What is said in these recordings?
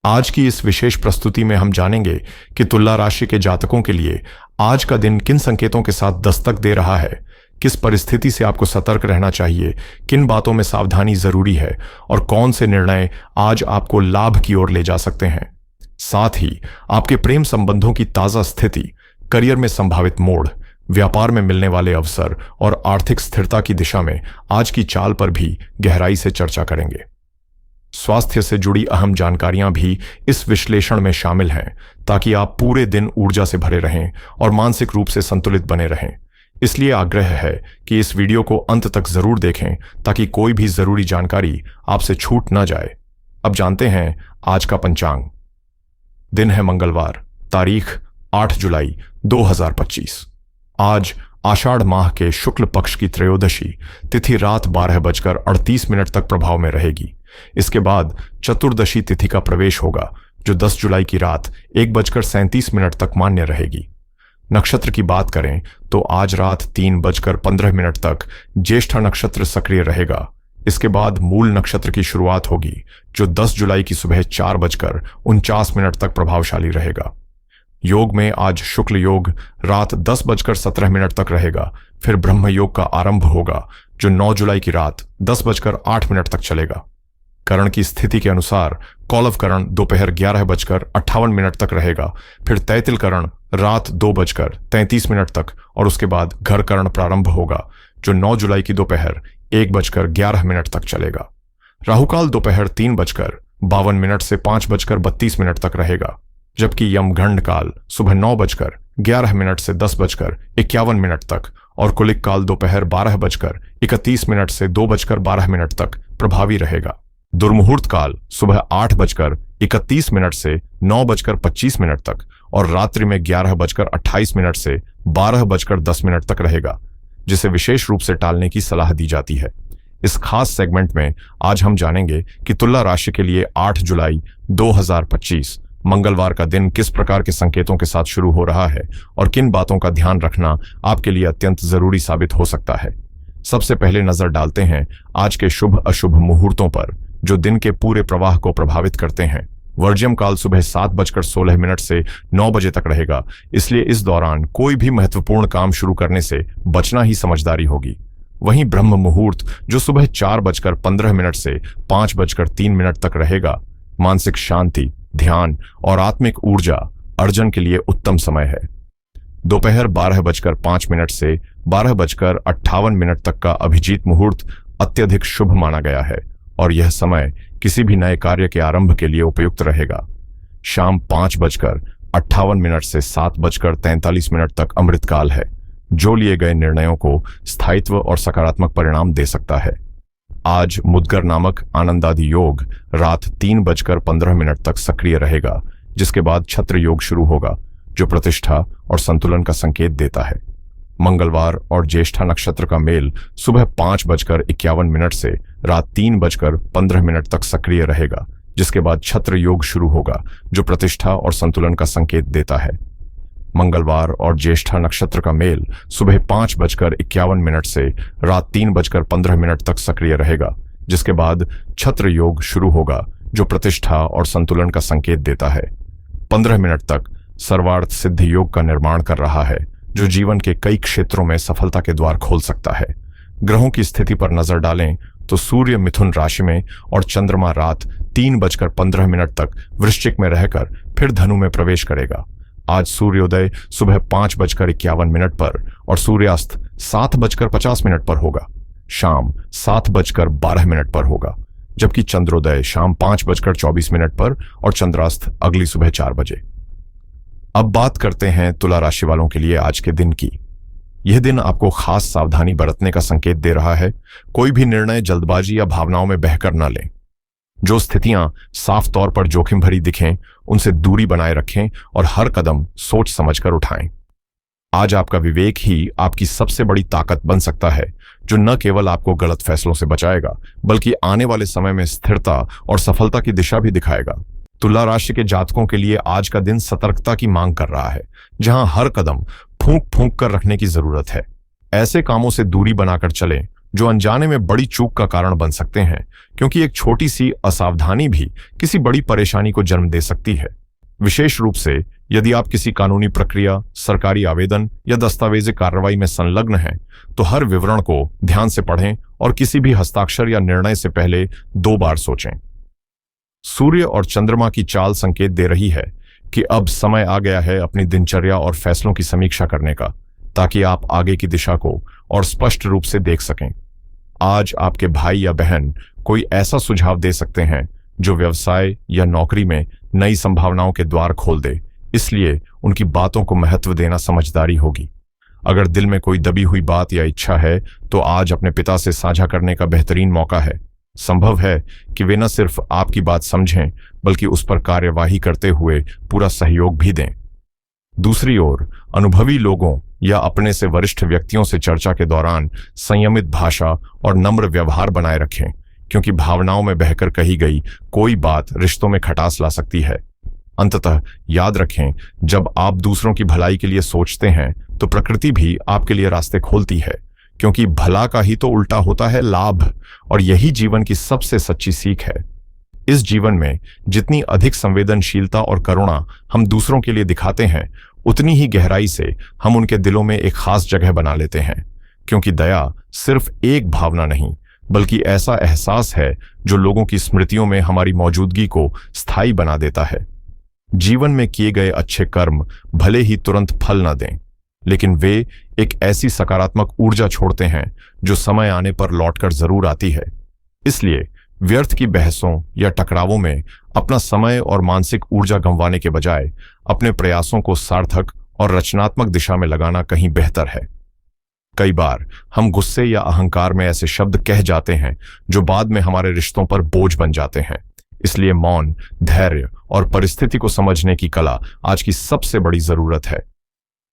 आज की इस विशेष प्रस्तुति में हम जानेंगे कि तुला राशि के जातकों के लिए आज का दिन किन संकेतों के साथ दस्तक दे रहा है, किस परिस्थिति से आपको सतर्क रहना चाहिए, किन बातों में सावधानी जरूरी है और कौन से निर्णय आज आपको लाभ की ओर ले जा सकते हैं। साथ ही आपके प्रेम संबंधों की ताजा स्थिति, करियर में संभावित मोड़, व्यापार में मिलने वाले अवसर और आर्थिक स्थिरता की दिशा में आज की चाल पर भी गहराई से चर्चा करेंगे। स्वास्थ्य से जुड़ी अहम जानकारियां भी इस विश्लेषण में शामिल हैं, ताकि आप पूरे दिन ऊर्जा से भरे रहें और मानसिक रूप से संतुलित बने रहें। इसलिए आग्रह है कि इस वीडियो को अंत तक जरूर देखें, ताकि कोई भी जरूरी जानकारी आपसे छूट ना जाए। अब जानते हैं आज का पंचांग। दिन है मंगलवार, तारीख 8 जुलाई 2025। आज आषाढ़ माह के शुक्ल पक्ष की त्रयोदशी तिथि रात 12:38 तक प्रभाव में रहेगी। इसके बाद चतुर्दशी तिथि का प्रवेश होगा, जो 10 जुलाई की रात 1:37 तक मान्य रहेगी। नक्षत्र की बात करें तो आज रात 3:15 तक ज्येष्ठा नक्षत्र सक्रिय रहेगा। इसके बाद मूल नक्षत्र की शुरुआत होगी, जो 10 जुलाई की सुबह 4:49 तक प्रभावशाली रहेगा। योग में आज शुक्ल योग रात 10:17 तक रहेगा। फिर ब्रह्म योग का आरंभ होगा, जो 9 जुलाई की रात 10:08 तक चलेगा। करण की स्थिति के अनुसार कौलव करण दोपहर 11:58 तक रहेगा। फिर तैतिल करण रात 2:33 तक और उसके बाद घर करण प्रारंभ होगा, जो 9 जुलाई की दोपहर 1:11 तक चलेगा। राहुकाल दोपहर 3:52 से 5:32 तक रहेगा, जबकि यमगंड काल सुबह 9:11 से 10:51 तक और कुलिक काल दोपहर 12:31 से 2:12 तक प्रभावी रहेगा। दुर्मुहूर्त काल सुबह 8:31 से 9:25 तक और रात्रि में 11:28 से 12:10 तक रहेगा, जिसे विशेष रूप से टालने की सलाह दी जाती है। इस खास सेगमेंट में आज हम जानेंगे कि तुला राशि के लिए 8 जुलाई 2025 मंगलवार का दिन किस प्रकार के संकेतों के साथ शुरू हो रहा है और किन बातों का ध्यान रखना आपके लिए अत्यंत जरूरी साबित हो सकता है। सबसे पहले नजर डालते हैं आज के शुभ अशुभ मुहूर्तों पर, जो दिन के पूरे प्रवाह को प्रभावित करते हैं। वर्ज्यम काल सुबह 7:16 से 9 बजे तक रहेगा, इसलिए इस दौरान कोई भी महत्वपूर्ण काम शुरू करने से बचना ही समझदारी होगी। वहीं ब्रह्म मुहूर्त, जो सुबह 4:15 से 5:03 तक रहेगा, मानसिक शांति, ध्यान और आत्मिक ऊर्जा अर्जन के लिए उत्तम समय है। दोपहर 12:05 से 12:58 तक का अभिजीत मुहूर्त अत्यधिक शुभ माना गया है और यह समय किसी भी नए कार्य के आरंभ के लिए उपयुक्त रहेगा। शाम 5:58 से 7:43 तक अमृतकाल है, जो लिए गए निर्णयों को स्थायित्व और सकारात्मक परिणाम दे सकता है। आज मुद्गर नामक आनंदादि योग रात 3:15 तक सक्रिय रहेगा, जिसके बाद छत्र योग शुरू होगा, जो प्रतिष्ठा और संतुलन का संकेत देता है। मंगलवार और ज्येष्ठा नक्षत्र का मेल सुबह 5:51 से रात 3:15 तक सक्रिय रहेगा, जिसके बाद छत्र योग शुरू होगा, जो प्रतिष्ठा और संतुलन का संकेत देता है। मंगलवार और ज्येष्ठा नक्षत्र का मेल सुबह 5:51 से रात 3:15 तक सक्रिय रहेगा, जिसके बाद छत्र योग शुरू होगा, जो प्रतिष्ठा और संतुलन का संकेत देता है। 15 मिनट तक सर्वार्थ सिद्धि योग का निर्माण कर रहा है, जो जीवन के कई क्षेत्रों में सफलता के द्वार खोल सकता है। ग्रहों की स्थिति पर नजर डालें तो सूर्य मिथुन राशि में और चंद्रमा रात 3:15 तक वृश्चिक में रहकर फिर धनु में प्रवेश करेगा। आज सूर्योदय सुबह 5:51 पर और सूर्यास्त 7:50 पर होगा। शाम 7:12 पर होगा, जबकि चंद्रोदय शाम 5:24 पर और चंद्रास्त अगली सुबह 4 बजे। अब बात करते हैं तुला राशि वालों के लिए आज के दिन की। यह दिन आपको खास सावधानी बरतने का संकेत दे रहा है। कोई भी निर्णय जल्दबाजी या भावनाओं में बहकर न लें। जो स्थितियां साफ तौर पर जोखिम भरी दिखें, उनसे दूरी बनाए रखें और हर कदम सोच समझकर उठाएं। आज आपका विवेक ही आपकी सबसे बड़ी ताकत बन सकता है, जो न केवल आपको गलत फैसलों से बचाएगा, बल्कि आने वाले समय में स्थिरता और सफलता की दिशा भी दिखाएगा। तुला राशि के जातकों के लिए आज का दिन सतर्कता की मांग कर रहा है, जहां हर कदम फूंक फूंक कर रखने की जरूरत है। ऐसे कामों से दूरी बनाकर चलें जो अनजाने में बड़ी चूक का कारण बन सकते हैं, क्योंकि एक छोटी सी असावधानी भी किसी बड़ी परेशानी को जन्म दे सकती है। विशेष रूप से यदि आप किसी कानूनी प्रक्रिया, सरकारी आवेदन या दस्तावेजी कार्रवाई में संलग्न हैं, तो हर विवरण को ध्यान से पढ़ें और किसी भी हस्ताक्षर या निर्णय से पहले 2 बार सोचें। सूर्य और चंद्रमा की चाल संकेत दे रही है कि अब समय आ गया है अपनी दिनचर्या और फैसलों की समीक्षा करने का, ताकि आप आगे की दिशा को और स्पष्ट रूप से देख सकें। आज आपके भाई या बहन कोई ऐसा सुझाव दे सकते हैं जो व्यवसाय या नौकरी में नई संभावनाओं के द्वार खोल दे, इसलिए उनकी बातों को महत्व देना समझदारी होगी। अगर दिल में कोई दबी हुई बात या इच्छा है, तो आज अपने पिता से साझा करने का बेहतरीन मौका है। संभव है कि वे न सिर्फ आपकी बात समझें, बल्कि उस पर कार्यवाही करते हुए पूरा सहयोग भी दें। दूसरी ओर, अनुभवी लोगों या अपने से वरिष्ठ व्यक्तियों से चर्चा के दौरान संयमित भाषा और नम्र व्यवहार बनाए रखें, क्योंकि भावनाओं में बहकर कही गई कोई बात रिश्तों में खटास ला सकती है। अंततः याद रखें, जब आप दूसरों की भलाई के लिए सोचते हैं, तो प्रकृति भी आपके लिए रास्ते खोलती है, क्योंकि भला का ही तो उल्टा होता है लाभ, और यही जीवन की सबसे सच्ची सीख है। इस जीवन में जितनी अधिक संवेदनशीलता और करुणा हम दूसरों के लिए दिखाते हैं, उतनी ही गहराई से हम उनके दिलों में एक खास जगह बना लेते हैं, क्योंकि दया सिर्फ एक भावना नहीं, बल्कि ऐसा एहसास है जो लोगों की स्मृतियों में हमारी मौजूदगी को स्थायी बना देता है। जीवन में किए गए अच्छे कर्म भले ही तुरंत फल न दें, लेकिन वे एक ऐसी सकारात्मक ऊर्जा छोड़ते हैं जो समय आने पर लौटकर जरूर आती है। इसलिए व्यर्थ की बहसों या टकरावों में अपना समय और मानसिक ऊर्जा गंवाने के बजाय अपने प्रयासों को सार्थक और रचनात्मक दिशा में लगाना कहीं बेहतर है। कई बार हम गुस्से या अहंकार में ऐसे शब्द कह जाते हैं जो बाद में हमारे रिश्तों पर बोझ बन जाते हैं। इसलिए मौन, धैर्य और परिस्थिति को समझने की कला आज की सबसे बड़ी जरूरत है।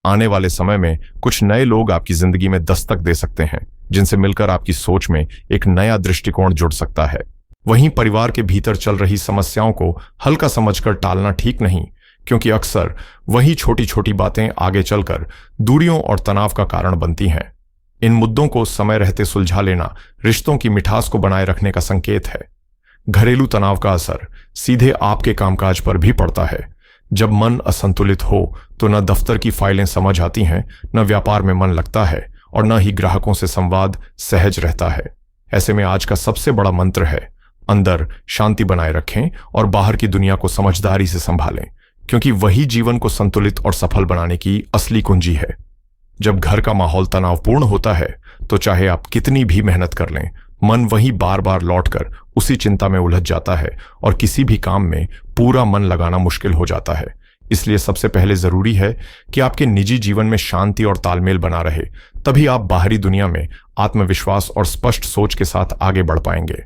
आने वाले समय में कुछ नए लोग आपकी जिंदगी में दस्तक दे सकते हैं, जिनसे मिलकर आपकी सोच में एक नया दृष्टिकोण जुड़ सकता है। वहीं परिवार के भीतर चल रही समस्याओं को हल्का समझकर टालना ठीक नहीं, क्योंकि अक्सर वही छोटी छोटी बातें आगे चलकर दूरियों और तनाव का कारण बनती हैं। इन मुद्दों को समय रहते सुलझा लेना रिश्तों की मिठास को बनाए रखने का संकेत है। घरेलू तनाव का असर सीधे आपके कामकाज पर भी पड़ता है। जब मन असंतुलित हो तो न दफ्तर की फाइलें समझ आती हैं, न व्यापार में मन लगता है, और न ही ग्राहकों से संवाद सहज रहता है। ऐसे में आज का सबसे बड़ा मंत्र है, अंदर शांति बनाए रखें और बाहर की दुनिया को समझदारी से संभालें, क्योंकि वही जीवन को संतुलित और सफल बनाने की असली कुंजी है। जब घर का माहौल तनावपूर्ण होता है, तो चाहे आप कितनी भी मेहनत कर लें, मन वही बार बार लौटकर उसी चिंता में उलझ जाता है और किसी भी काम में पूरा मन लगाना मुश्किल हो जाता है। इसलिए सबसे पहले जरूरी है कि आपके निजी जीवन में शांति और तालमेल बना रहे, तभी आप बाहरी दुनिया में आत्मविश्वास और स्पष्ट सोच के साथ आगे बढ़ पाएंगे।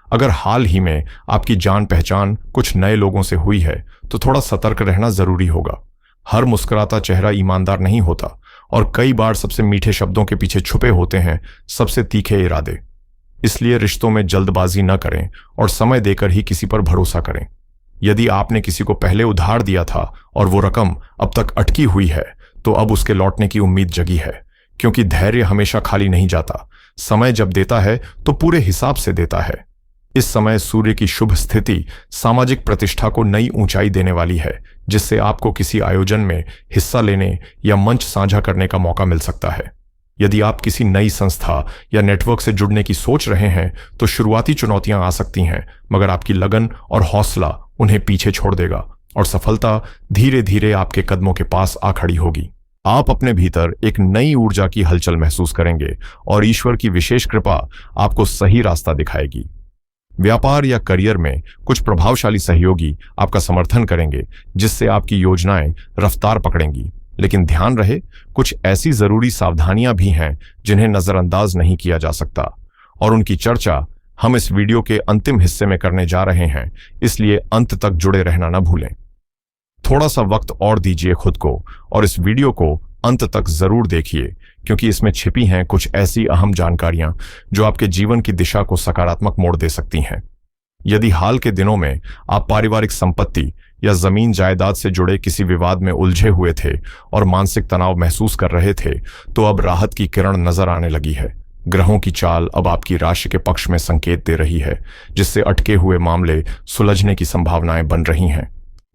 अगर हाल ही में आपकी जान पहचान कुछ नए लोगों से हुई है, तो थोड़ा सतर्क रहना जरूरी होगा। हर मुस्कुराता चेहरा ईमानदार नहीं होता, और कई बार सबसे मीठे शब्दों के पीछे छुपे होते हैं सबसे तीखे इरादे। इसलिए रिश्तों में जल्दबाजी न करें और समय देकर ही किसी पर भरोसा करें। यदि आपने किसी को पहले उधार दिया था और वो रकम अब तक अटकी हुई है, तो अब उसके लौटने की उम्मीद जगी है, क्योंकि धैर्य हमेशा खाली नहीं जाता। समय जब देता है तो पूरे हिसाब से देता है। इस समय सूर्य की शुभ स्थिति सामाजिक प्रतिष्ठा को नई ऊंचाई देने वाली है, जिससे आपको किसी आयोजन में हिस्सा लेने या मंच साझा करने का मौका मिल सकता है। यदि आप किसी नई संस्था या नेटवर्क से जुड़ने की सोच रहे हैं, तो शुरुआती चुनौतियां आ सकती हैं, मगर आपकी लगन और हौसला उन्हें पीछे छोड़ देगा और सफलता धीरे धीरे आपके कदमों के पास आ खड़ी होगी। आप अपने भीतर एक नई ऊर्जा की हलचल महसूस करेंगे और ईश्वर की विशेष कृपा आपको सही रास्ता दिखाएगी। व्यापार या करियर में कुछ प्रभावशाली सहयोगी आपका समर्थन करेंगे, जिससे आपकी योजनाएं रफ्तार पकड़ेंगी। लेकिन ध्यान रहे, कुछ ऐसी जरूरी सावधानियां भी हैं जिन्हें नजरअंदाज नहीं किया जा सकता, और उनकी चर्चा हम इस वीडियो के अंतिम हिस्से में करने जा रहे हैं, इसलिए अंत तक जुड़े रहना न भूलें। थोड़ा सा वक्त और दीजिए खुद को और इस वीडियो को अंत तक जरूर देखिए, क्योंकि इसमें छिपी हैं कुछ ऐसी अहम जानकारियां जो आपके जीवन की दिशा को सकारात्मक मोड़ दे सकती हैं। यदि हाल के दिनों में आप पारिवारिक संपत्ति या जमीन जायदाद से जुड़े किसी विवाद में उलझे हुए थे और मानसिक तनाव महसूस कर रहे थे, तो अब राहत की किरण नजर आने लगी है। ग्रहों की चाल अब आपकी राशि के पक्ष में संकेत दे रही है, जिससे अटके हुए मामले सुलझने की संभावनाएं बन रही हैं।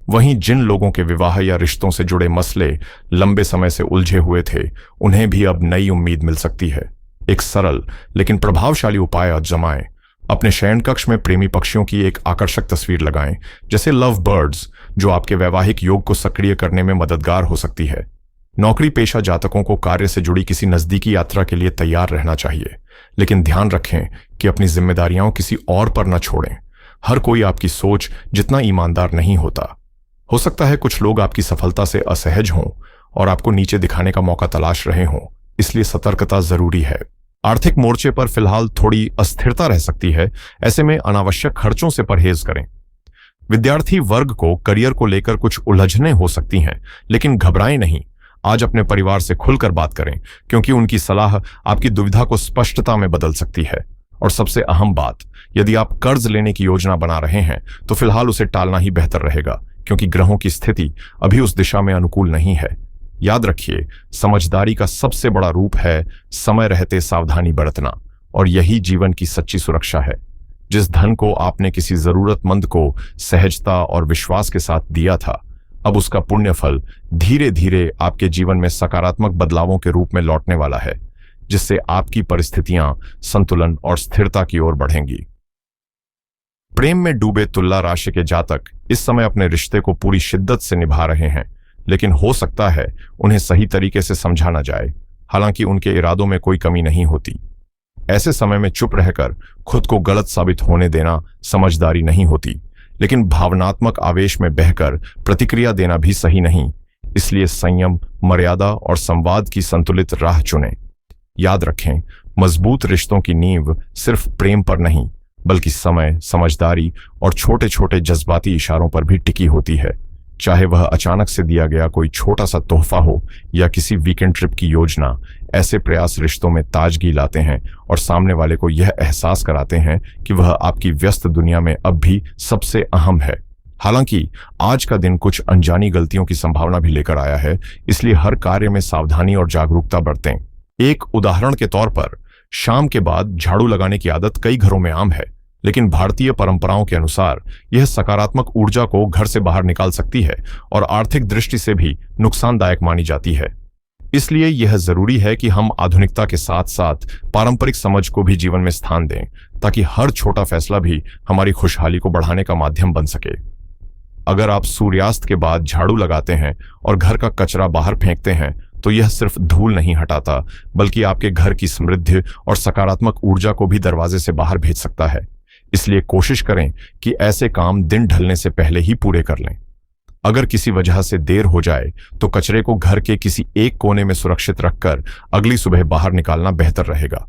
वहीं जिन लोगों के विवाह या रिश्तों से जुड़े मसले लंबे समय से उलझे हुए थे, उन्हें भी अब नई उम्मीद मिल सकती है। एक सरल लेकिन प्रभावशाली उपाय आजमाएं। अपने शयन कक्ष में प्रेमी पक्षियों की एक आकर्षक तस्वीर लगाएं, जैसे लव बर्ड्स, जो आपके वैवाहिक योग को सक्रिय करने में मददगार हो सकती है। नौकरी पेशा जातकों को कार्य से जुड़ी किसी नजदीकी यात्रा के लिए तैयार रहना चाहिए, लेकिन ध्यान रखें कि अपनी जिम्मेदारियां किसी और पर न छोड़ें। हर कोई आपकी सोच जितना ईमानदार नहीं होता। हो सकता है कुछ लोग आपकी सफलता से असहज हों और आपको नीचे दिखाने का मौका तलाश रहे हों, इसलिए सतर्कता जरूरी है। आर्थिक मोर्चे पर फिलहाल थोड़ी अस्थिरता रह सकती है, ऐसे में अनावश्यक खर्चों से परहेज करें। विद्यार्थी वर्ग को करियर को लेकर कुछ उलझनें हो सकती हैं, लेकिन घबराएं नहीं। आज अपने परिवार से खुलकर बात करें, क्योंकि उनकी सलाह आपकी दुविधा को स्पष्टता में बदल सकती है। और सबसे अहम बात, यदि आप कर्ज लेने की योजना बना रहे हैं तो फिलहाल उसे टालना ही बेहतर रहेगा, क्योंकि ग्रहों की स्थिति अभी उस दिशा में अनुकूल नहीं है। याद रखिए, समझदारी का सबसे बड़ा रूप है समय रहते सावधानी बरतना, और यही जीवन की सच्ची सुरक्षा है। जिस धन को आपने किसी जरूरतमंद को सहजता और विश्वास के साथ दिया था, अब उसका पुण्य फल धीरे धीरे आपके जीवन में सकारात्मक बदलावों के रूप में लौटने वाला है, जिससे आपकी परिस्थितियां संतुलन और स्थिरता की ओर बढ़ेंगी। प्रेम में डूबे तुला राशि के जातक इस समय अपने रिश्ते को पूरी शिद्दत से निभा रहे हैं, लेकिन हो सकता है उन्हें सही तरीके से समझा ना जाए। हालांकि उनके इरादों में कोई कमी नहीं होती। ऐसे समय में चुप रहकर खुद को गलत साबित होने देना समझदारी नहीं होती, लेकिन भावनात्मक आवेश में बहकर प्रतिक्रिया देना भी सही नहीं। इसलिए संयम, मर्यादा और संवाद की संतुलित राह चुनें। याद रखें, मजबूत रिश्तों की नींव सिर्फ प्रेम पर नहीं, बल्कि समय, समझदारी और छोटे छोटे जज्बाती इशारों पर भी टिकी होती है। चाहे वह अचानक से दिया गया कोई छोटा सा तोहफा हो या किसी वीकेंड ट्रिप की योजना, ऐसे प्रयास रिश्तों में ताजगी लाते हैं और सामने वाले को यह एहसास कराते हैं कि वह आपकी व्यस्त दुनिया में अब भी सबसे अहम है। हालांकि आज का दिन कुछ अनजानी गलतियों की संभावना भी लेकर आया है, इसलिए हर कार्य में सावधानी और जागरूकता बरतें। एक उदाहरण के तौर पर, शाम के बाद झाड़ू लगाने की आदत कई घरों में आम है, लेकिन भारतीय परंपराओं के अनुसार यह सकारात्मक ऊर्जा को घर से बाहर निकाल सकती है और आर्थिक दृष्टि से भी नुकसानदायक मानी जाती है। इसलिए यह जरूरी है कि हम आधुनिकता के साथ साथ पारंपरिक समझ को भी जीवन में स्थान दें, ताकि हर छोटा फैसला भी हमारी खुशहाली को बढ़ाने का माध्यम बन सके। अगर आप सूर्यास्त के बाद झाड़ू लगाते हैं और घर का कचरा बाहर फेंकते हैं, तो यह सिर्फ धूल नहीं हटाता, बल्कि आपके घर की समृद्धि और सकारात्मक ऊर्जा को भी दरवाजे से बाहर भेज सकता है। इसलिए कोशिश करें कि ऐसे काम दिन ढलने से पहले ही पूरे कर लें। अगर किसी वजह से देर हो जाए तो कचरे को घर के किसी एक कोने में सुरक्षित रखकर अगली सुबह बाहर निकालना बेहतर रहेगा।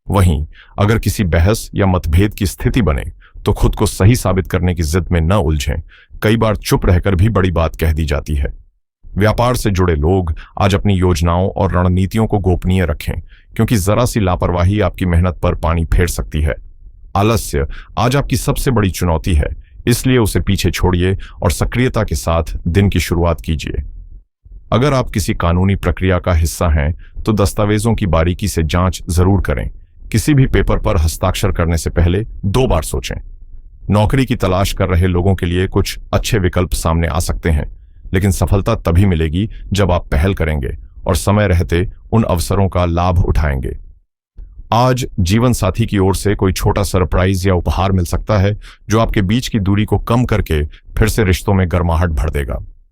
वहीं अगर किसी बहस या मतभेद की स्थिति बने तो खुद को सही साबित करने की जिद में न उलझें। कई बार चुप रहकर भी बड़ी बात कह दी जाती है। व्यापार से जुड़े लोग आज अपनी योजनाओं और रणनीतियों को गोपनीय रखें, क्योंकि जरा सी लापरवाही आपकी मेहनत पर पानी फेर सकती है। आलस्य आज आपकी सबसे बड़ी चुनौती है, इसलिए उसे पीछे छोड़िए और सक्रियता के साथ दिन की शुरुआत कीजिए। अगर आप किसी कानूनी प्रक्रिया का हिस्सा हैं तो दस्तावेजों की बारीकी से जांच जरूर करें। किसी भी पेपर पर हस्ताक्षर करने से पहले 2 बार सोचें। नौकरी की तलाश कर रहे लोगों के लिए कुछ अच्छे विकल्प सामने आ सकते हैं, लेकिन सफलता तभी मिलेगी जब आप पहल करेंगे और समय रहते उन अवसरों का लाभ उठाएंगे। आज जीवन साथी की ओर से कोई छोटा सरप्राइज या उपहार मिल सकता है, जो आपके बीच की दूरी को कम करके फिर से रिश्तों में गर्माहट भर देगा।